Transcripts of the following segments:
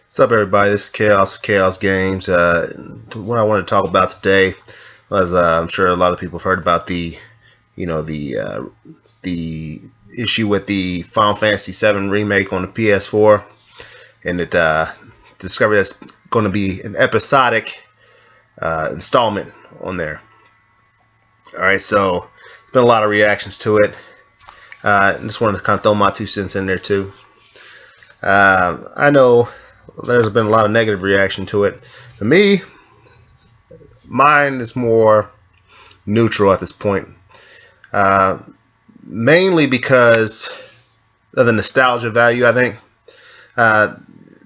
What's up, everybody? This is Kaous Games. What I want to talk about today was I'm sure a lot of people have heard about the issue with the Final Fantasy 7 Remake on the PS4, and it discovered that's going to be an episodic installment on there. All right, so there's been a lot of reactions to it. I just wanted to kind of throw my 2 cents in there too. I know there's been a lot of negative reaction to it. For me, mine is more neutral at this point. Mainly because of the nostalgia value, I think.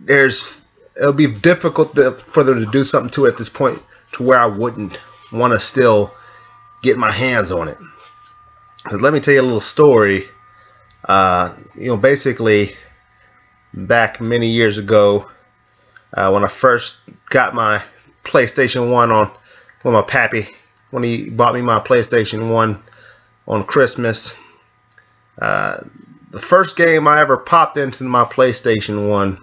It'll be difficult for them to do something to it at this point to where I wouldn't want to still get my hands on it. Because let me tell you a little story. Basically, back many years ago, when I first got my PlayStation 1 with my pappy, when he bought me my PlayStation 1 on Christmas, the first game I ever popped into my PlayStation 1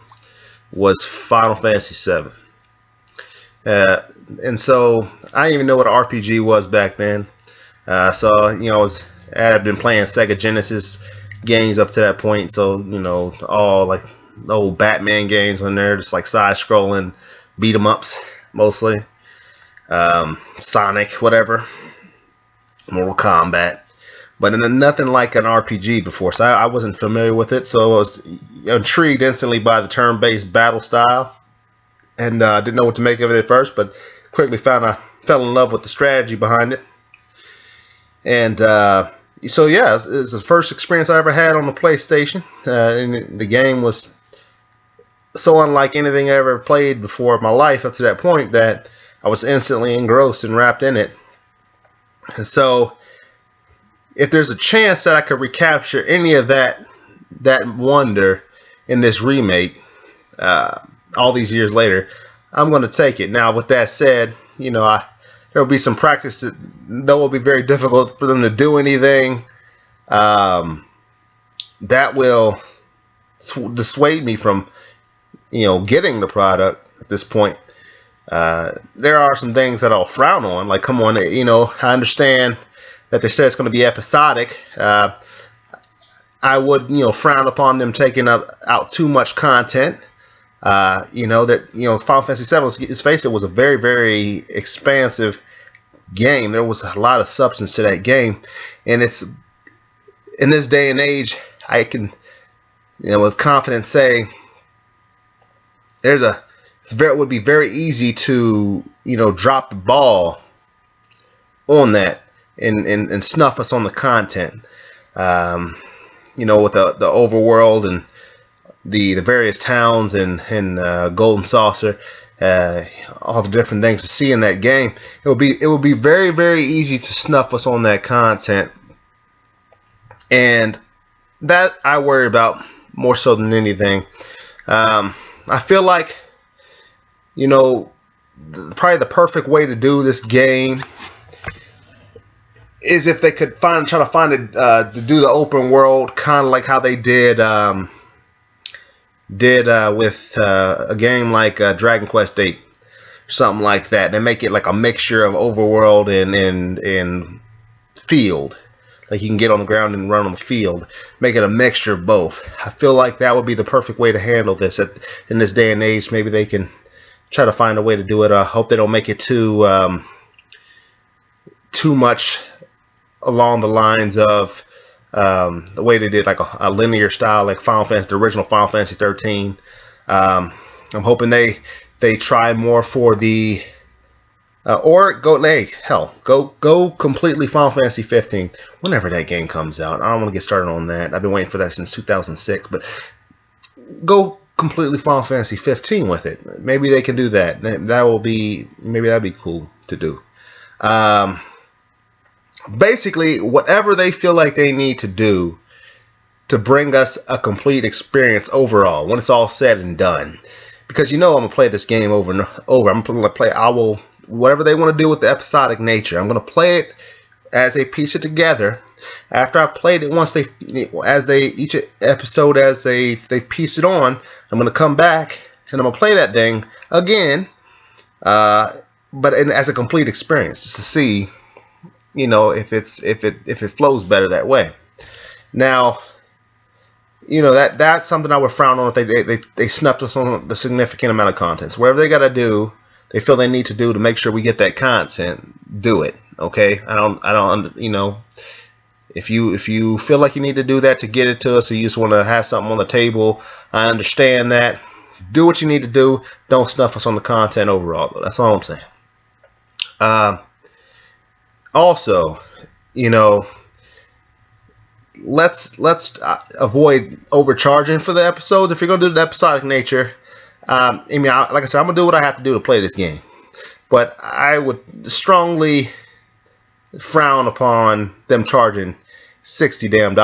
was Final Fantasy 7. And so I didn't even know what an RPG was back then. I had been playing Sega Genesis games up to that point, so all like the old Batman games on there, just like side-scrolling beat 'em ups mostly, Sonic, whatever, Mortal Kombat, but nothing like an RPG before, so I wasn't familiar with it. So I was intrigued instantly by the turn-based battle style, and didn't know what to make of it at first, but quickly found I fell in love with the strategy behind it. And so yeah, it's the first experience I ever had on the PlayStation, and the game was so unlike anything I ever played before in my life up to that point that I was instantly engrossed and wrapped in it. And so if there's a chance that I could recapture any of that wonder in this remake all these years later, I'm going to take it. Now, with that said, there will be some practice that will be very difficult for them to do anything that will dissuade me from getting the product at this point. There are some things that I'll frown on, like, come on, I understand that they said it's going to be episodic. I would, frown upon them taking out too much content. Final Fantasy VII, let's face it, was a very, very expansive game. There was a lot of substance to that game, and it's in this day and age, I can, with confidence say, it would be very easy to drop the ball on that and snuff us on the content. With the overworld and the various towns and Golden Saucer, all the different things to see in that game, it would be very, very easy to snuff us on that content, and that I worry about more so than anything. I feel like probably the perfect way to do this game is if they could try to find it to do the open world, kind of like how they did with a game like Dragon Quest VIII, something like that. They make it like a mixture of overworld and field, like you can get on the ground and run on the field. Make it a mixture of both. I feel like that would be the perfect way to handle this in this day and age. Maybe they can try to find a way to do it. I hope they don't make it too much along the lines of the way they did like a linear style, like the original Final Fantasy 13. I'm hoping they try more for the or go completely Final Fantasy 15 whenever that game comes out. I don't want to get started on that. I've been waiting for that since 2006, but go completely Final Fantasy 15 with it. Maybe they can do that. Maybe that'd be cool to do. Basically, whatever they feel like they need to do to bring us a complete experience overall when it's all said and done. Because I'm going to play this game over and over. I'm going to play, whatever they want to do with the episodic nature, I'm going to play it as they piece it together. After I've played it once, each episode as they've pieced it on, I'm going to come back and I'm gonna play that thing again, but as a complete experience, just to see, if it flows better that way. Now, that's something I would frown on if they snuffed us on the significant amount of content. So whatever they got to do, they feel they need to do to make sure we get that content, do it. Okay, I don't, if you feel like you need to do that to get it to us, or you just want to have something on the table, I understand that. Do what you need to do. Don't snuff us on the content overall, though. That's all I'm saying. Also, let's avoid overcharging for the episodes. If you're gonna do the episodic nature, like I said, I'm gonna do what I have to do to play this game, but I would strongly frown upon them charging $60 damn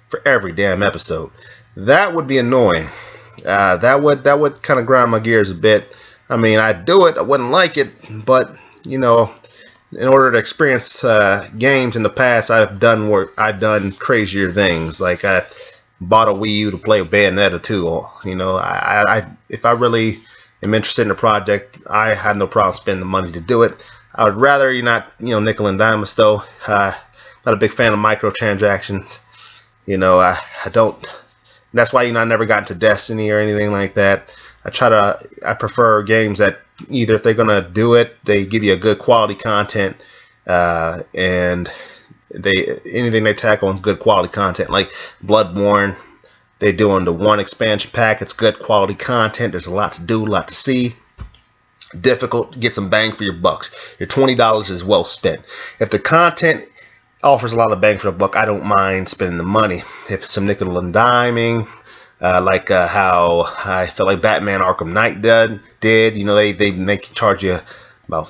for every damn episode. That would be annoying. That would kind of grind my gears a bit. I mean, I'd do it. I wouldn't like it, but in order to experience games in the past, I've done crazier things. Like I bought a Wii U to play Bayonetta 2. If I really am interested in a project, I have no problem spending the money to do it. I would rather you not, nickel and dime us though. Not a big fan of microtransactions. I don't. That's why I never got into Destiny or anything like that. I prefer games that either if they're gonna do it, they give you a good quality content, and anything they tackle is good quality content. Like Bloodborne, they're doing the one expansion pack. It's good quality content. There's a lot to do, a lot to see. Difficult, get some bang for your bucks. Your $20 is well spent. If the content offers a lot of bang for the buck, I don't mind spending the money. If it's some nickel and diming, like how I felt like Batman Arkham Knight did. They make you charge you about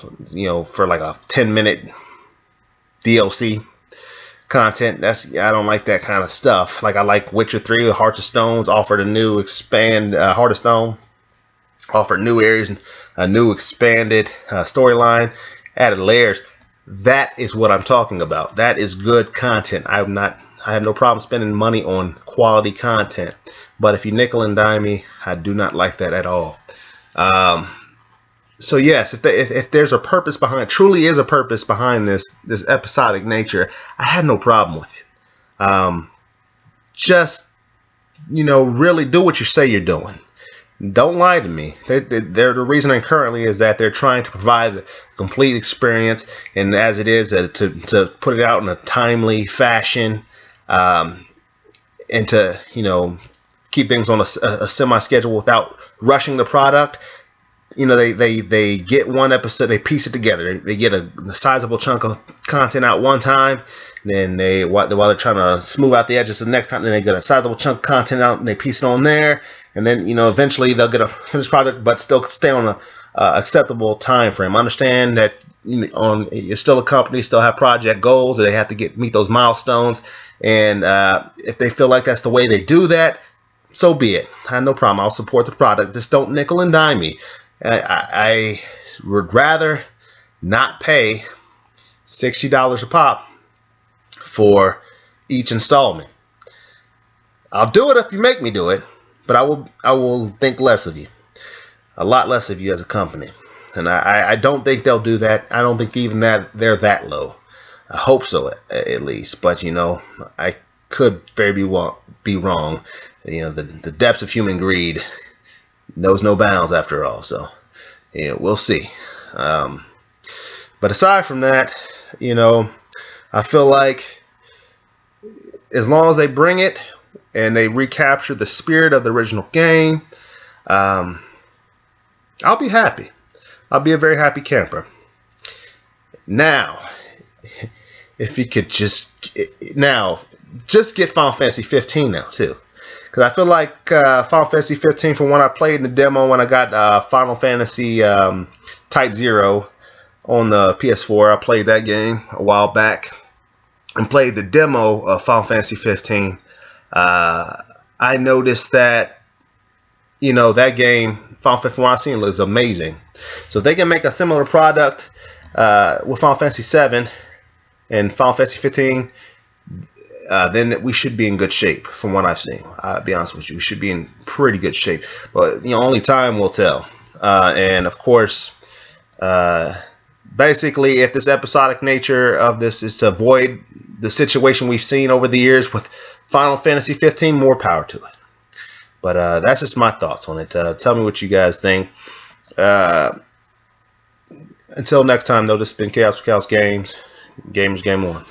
for like a 10-minute DLC content. I don't like that kind of stuff. Like I like Witcher 3, Hearts of Stones offered a new Heart of Stone offered new areas, a new expanded storyline, added layers. That is what I'm talking about. That is good content. I have no problem spending money on quality content. But if you nickel and dime me, I do not like that at all. So yes, if there's a purpose behind, truly is a purpose behind this episodic nature, I have no problem with it. Just really do what you say you're doing. Don't lie to me. The reasoning currently is that they're trying to provide the complete experience, and as it is, to put it out in a timely fashion, and to keep things on a semi-schedule without rushing the product. They get one episode, they piece it together. They get a sizable chunk of content out one time, and then while they're trying to smooth out the edges of the next content, they get a sizable chunk of content out and they piece it on there, and then eventually they'll get a finished product, but still stay on a acceptable time frame. Understand that you're still a company, still have project goals, and they have to meet those milestones. And if they feel like that's the way they do that, so be it. I have no problem. I'll support the product. Just don't nickel and dime me. I would rather not pay $60 a pop for each installment. I'll do it if you make me do it, but I will think less of you, a lot less of you as a company. And I don't think they'll do that. I don't think even that they're that low. I hope so, at least. But I could very be wrong. The depths of human greed knows no bounds after all. So we'll see. But aside from that, I feel like as long as they bring it and they recapture the spirit of the original game, I'll be happy. I'll be a very happy camper. Now, if you could just get Final Fantasy 15 now too, because I feel like Final Fantasy 15, from when I played in the demo when I got Final Fantasy Type 0 on the PS4, I played that game a while back and played the demo of Final Fantasy 15. I noticed that that game, Final Fantasy, from what I've seen, looks amazing. So if they can make a similar product with Final Fantasy 7 and Final Fantasy 15, then we should be in good shape. From what I've seen, I'll be honest with you, we should be in pretty good shape. But only time will tell. And of course, basically, if this episodic nature of this is to avoid the situation we've seen over the years with Final Fantasy 15, more power to it. But that's just my thoughts on it. Tell me what you guys think. Until next time, though, this has been Kaous for Kaous Games. Gamers Game On.